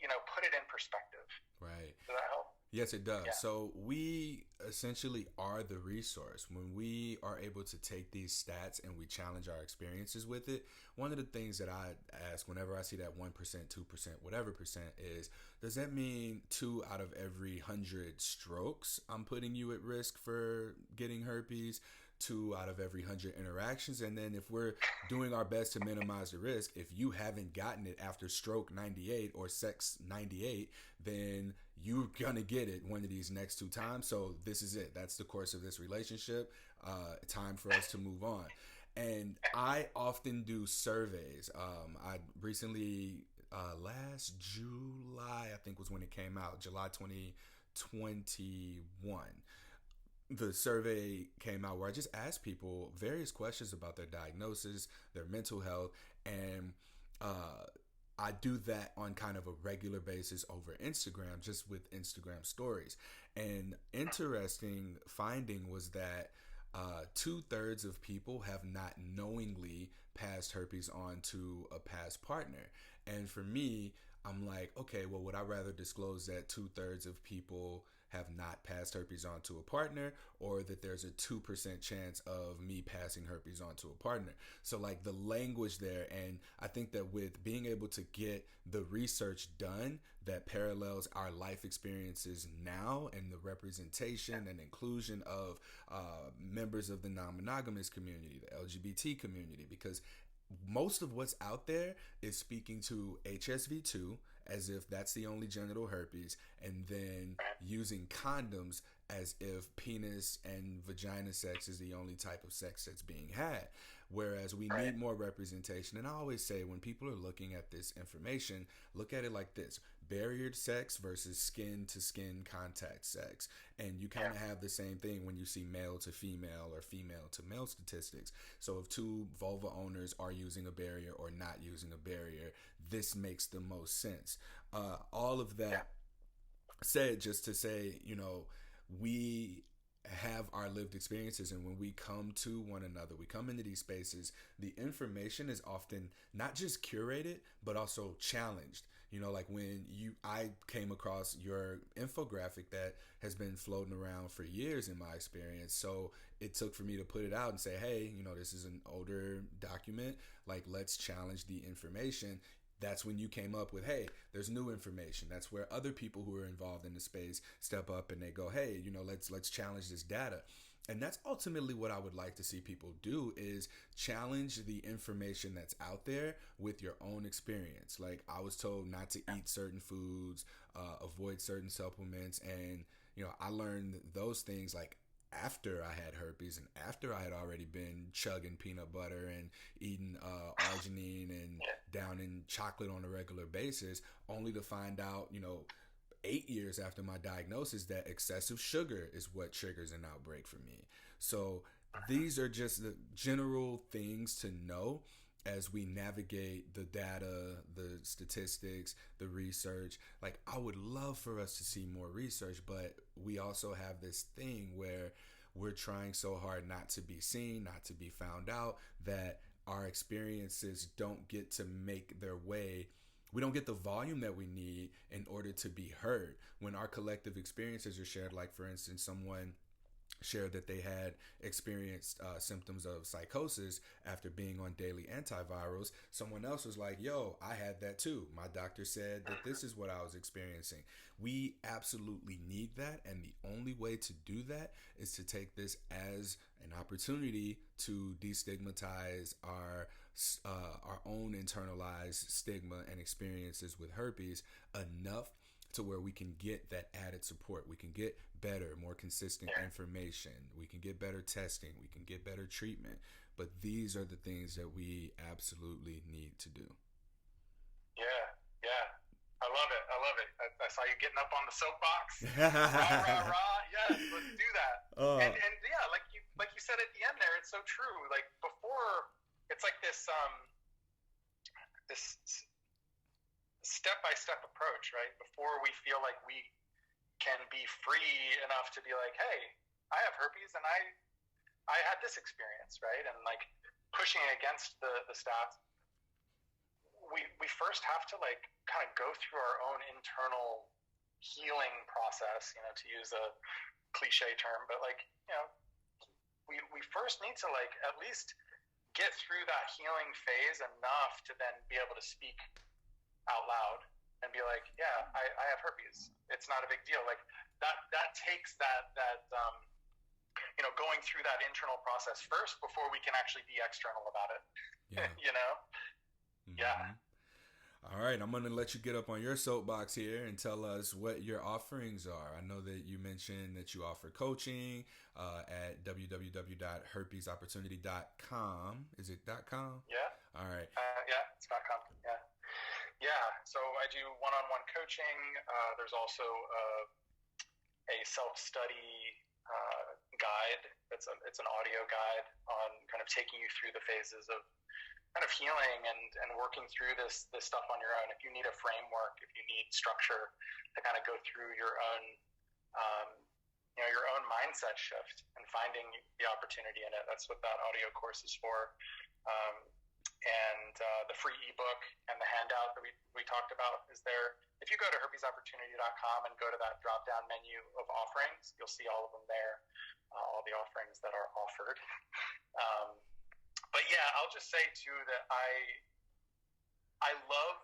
you know, put it in perspective. Right. Does that help? Yes, it does. Yeah. So we essentially are the resource. When we are able to take these stats and we challenge our experiences with it, one of the things that I ask whenever I see that 1%, 2%, whatever percent is, does that mean 2 out of every 100 strokes I'm putting you at risk for getting herpes? 2 out of every 100 interactions? And then if we're doing our best to minimize the risk, if you haven't gotten it after stroke 98 or sex 98, then you're gonna get it one of these next 2 times. So this is it. That's the course of this relationship. Time for us to move on. And I often do surveys. I recently, last July, I think was when it came out, July 2021. The survey came out where I just asked people various questions about their diagnosis, their mental health, and I do that on kind of a regular basis over Instagram, just with Instagram stories. And interesting finding was that 2/3 of people have not knowingly passed herpes on to a past partner. And for me, I'm like, okay, well, would I rather disclose that 2/3 of people have not passed herpes on to a partner, or that there's a 2% chance of me passing herpes on to a partner? So like the language there, and I think that with being able to get the research done that parallels our life experiences now and the representation and inclusion of members of the non-monogamous community, the LGBT community, because most of what's out there is speaking to HSV2 as if that's the only genital herpes, and then using condoms as if penis and vagina sex is the only type of sex that's being had. Whereas we need more representation. And I always say when people are looking at this information, look at it like this: barriered sex versus skin to skin contact sex. And you kind of have the same thing when you see male to female or female to male statistics. So if 2 vulva owners are using a barrier or not using a barrier, this makes the most sense. All of that said, just to say, you know, we have our lived experiences, and when we come to one another, we come into these spaces, the information is often not just curated but also challenged. You know, like when I came across your infographic that has been floating around for years in my experience, so it took for me to put it out and say, hey, you know, this is an older document, like let's challenge the information. That's when you came up with, hey, there's new information. That's where other people who are involved in the space step up and they go, hey, you know, let's challenge this data. And that's ultimately what I would like to see people do, is challenge the information that's out there with your own experience. Like, I was told not to eat certain foods, avoid certain supplements. And, you know, I learned those things like after I had herpes and after I had already been chugging peanut butter and eating arginine and downing chocolate on a regular basis, only to find out, you know, 8 years after my diagnosis, that excessive sugar is what triggers an outbreak for me. So these are just the general things to know. as we navigate the data, the statistics, the research, like I would love for us to see more research, but we also have this thing where we're trying so hard not to be seen, not to be found out, that our experiences don't get to make their way. We don't get the volume that we need in order to be heard. When our collective experiences are shared, like for instance, someone shared that they had experienced symptoms of psychosis after being on daily antivirals. Someone else was like, yo, I had that too. My doctor said that this is what I was experiencing. We absolutely need that. And the only way to do that is to take this as an opportunity to destigmatize our own internalized stigma and experiences with herpes enough to where we can get that added support. We can get better, more consistent information. We can get better testing. We can get better treatment. But these are the things that we absolutely need to do. Yeah. I love it. I saw you getting up on the soapbox. Rah. Yes, let's do that. And yeah, like you said at the end there, it's so true. Like before, it's like this step-by-step approach, right? Before we feel like we can be free enough to be like, hey, I have herpes and I had this experience, right? And like pushing against the stats, we first have to like kind of go through our own internal healing process, to use a cliche term, but like, we first need to like at least get through that healing phase enough to then be able to speak out loud and be like, yeah, I have herpes. It's not a big deal. Like that takes that going through that internal process first before we can actually be external about it. Yeah. Mm-hmm. Yeah. All right, I'm going to let you get up on your soapbox here and tell us what your offerings are. I know that you mentioned that you offer coaching at www.herpesopportunity.com. Is it .com? Yeah. All right. Yeah, it's .com. Yeah. So I do one-on-one coaching. There's also a self-study guide. It's an audio guide on kind of taking you through the phases of kind of healing and working through this stuff on your own. If you need a framework, if you need structure to kind of go through your own your own mindset shift and finding the opportunity in it, that's what that audio course is for. And the free ebook and the handout that we talked about is there. If you go to herpesopportunity.com and go to that drop-down menu of offerings, you'll see all of them there, all the offerings that are offered. But yeah, I'll just say too that I love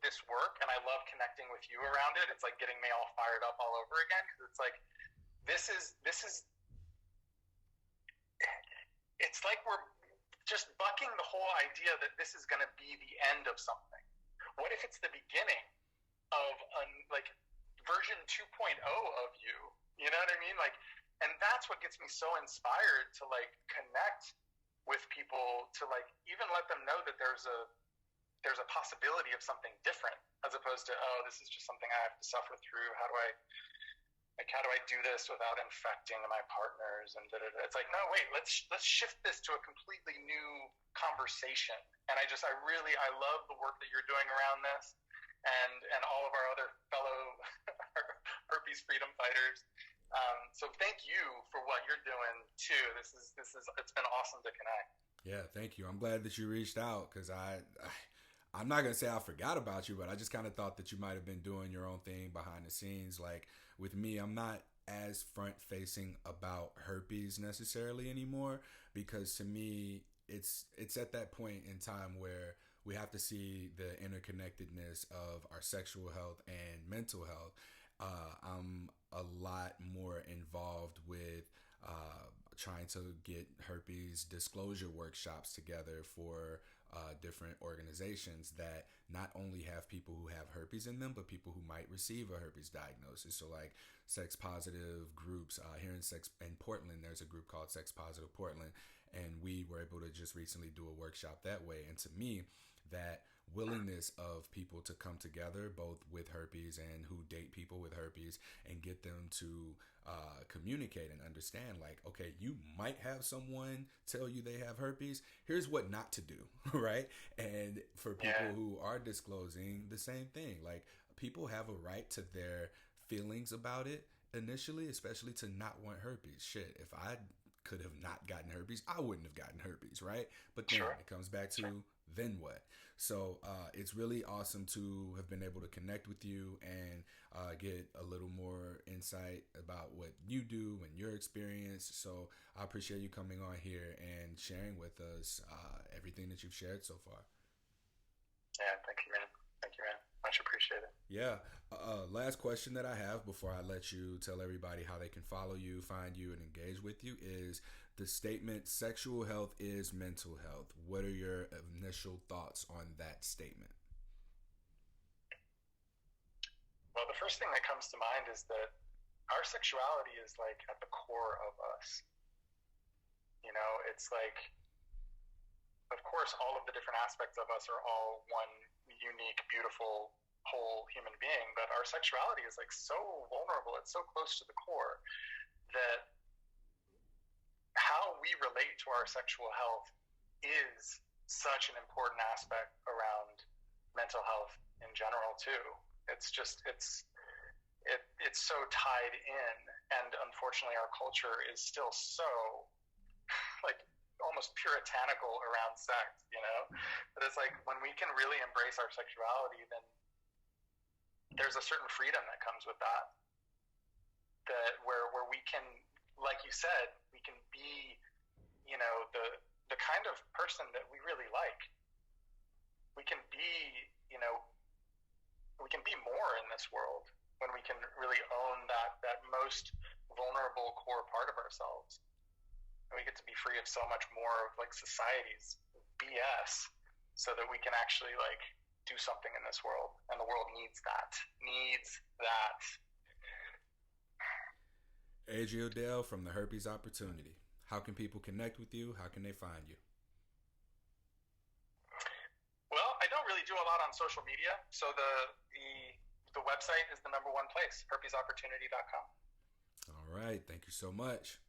this work and I love connecting with you around it. It's like getting me all fired up all over again, because it's like this is it's like we're just bucking the whole idea that this is going to be the end of something. What if it's the beginning of like version 2.0 of you? You know what I mean? Like, and that's what gets me so inspired to like connect with people, to like even let them know that there's a possibility of something different, as opposed to, oh, this is just something I have to suffer through. How do I do this without infecting my partners? And it's like, no, wait, let's shift this to a completely new conversation. And I love the work that you're doing around this, and all of our other fellow herpes freedom fighters. So thank you for what you're doing too. It's been awesome to connect. Yeah, thank you. I'm glad that you reached out, because I'm not going to say I forgot about you, but I just kind of thought that you might have been doing your own thing behind the scenes. Like with me, I'm not as front facing about herpes necessarily anymore, because to me, it's at that point in time where we have to see the interconnectedness of our sexual health and mental health. I'm a lot more involved with trying to get herpes disclosure workshops together for different organizations that not only have people who have herpes in them, but people who might receive a herpes diagnosis. So like sex positive groups here in Portland, there's a group called Sex Positive Portland, and we were able to just recently do a workshop that way. And to me, that willingness of people to come together, both with herpes and who date people with herpes, and get them to communicate and understand, like, okay, you might have someone tell you they have herpes. Here's what not to do, right? And for people who are disclosing, the same thing. Like, people have a right to their feelings about it initially, especially to not want herpes. Shit, if I could have not gotten herpes, I wouldn't have gotten herpes, right? But then it comes back to then what? So it's really awesome to have been able to connect with you and get a little more insight about what you do and your experience. So I appreciate you coming on here and sharing with us everything that you've shared so far. Yeah, thank you, man. Thank you, man. Much appreciated. Yeah. Last question that I have before I let you tell everybody how they can follow you, find you, and engage with you is the statement, sexual health is mental health. What are your initial thoughts on that statement? Well, the first thing that comes to mind is that our sexuality is like at the core of us. You know, it's like, of course, all of the different aspects of us are all one unique, beautiful, whole human being, but our sexuality is like so vulnerable, it's so close to the core that how we relate to our sexual health is such an important aspect around mental health in general too. It's just it's so tied in, and unfortunately our culture is still so like almost puritanical around sex, you know? But it's like when we can really embrace our sexuality, then there's a certain freedom that comes with that. That where we can, like you said, we can be, you know, the kind of person that we really like. We can be, you know, we can be more in this world when we can really own that most vulnerable core part of ourselves. And we get to be free of so much more of like society's BS so that we can actually like do something in this world, and the world needs that. Adrial Dale from the Herpes Opportunity. How can people connect with you? How can they find you? Well, I don't really do a lot on social media, so the website is the number one place, herpesopportunity.com. All right, thank you so much.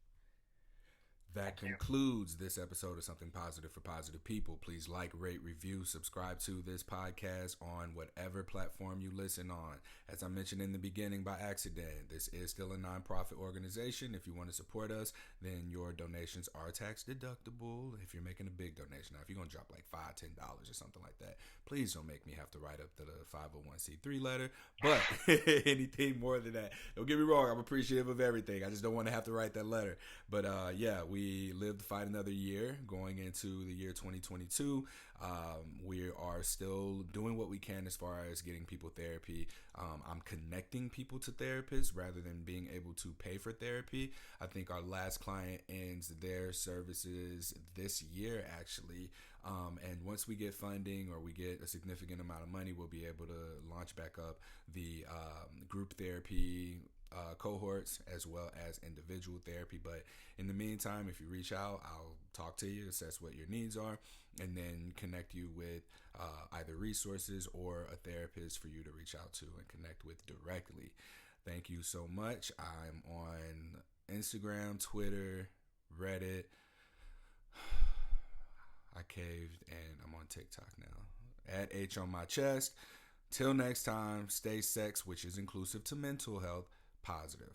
That concludes this episode of Something Positive for Positive People. Please like, rate, review, subscribe to this podcast on whatever platform you listen on. As I mentioned in the beginning by accident, this is still a nonprofit organization. If you want to support us, then your donations are tax deductible if you're making a big donation. Now, if you're going to drop like $5, $10 or something like that, please don't make me have to write up the 501c3 letter. But anything more than that, don't get me wrong, I'm appreciative of everything. I just don't want to have to write that letter. But yeah, we live to fight another year going into the year 2022. We are still doing what we can as far as getting people therapy. I'm connecting people to therapists rather than being able to pay for therapy. I think our last client ends their services this year, actually. And once we get funding or we get a significant amount of money, we'll be able to launch back up the group therapy cohorts as well as individual therapy. But in the meantime, if you reach out, I'll talk to you, assess what your needs are, and then connect you with either resources or a therapist for you to reach out to and connect with directly. Thank you so much. I'm on Instagram, Twitter, Reddit. I caved, and I'm on TikTok now. At H on my chest. Till next time, stay sex, which is inclusive to mental health, positive.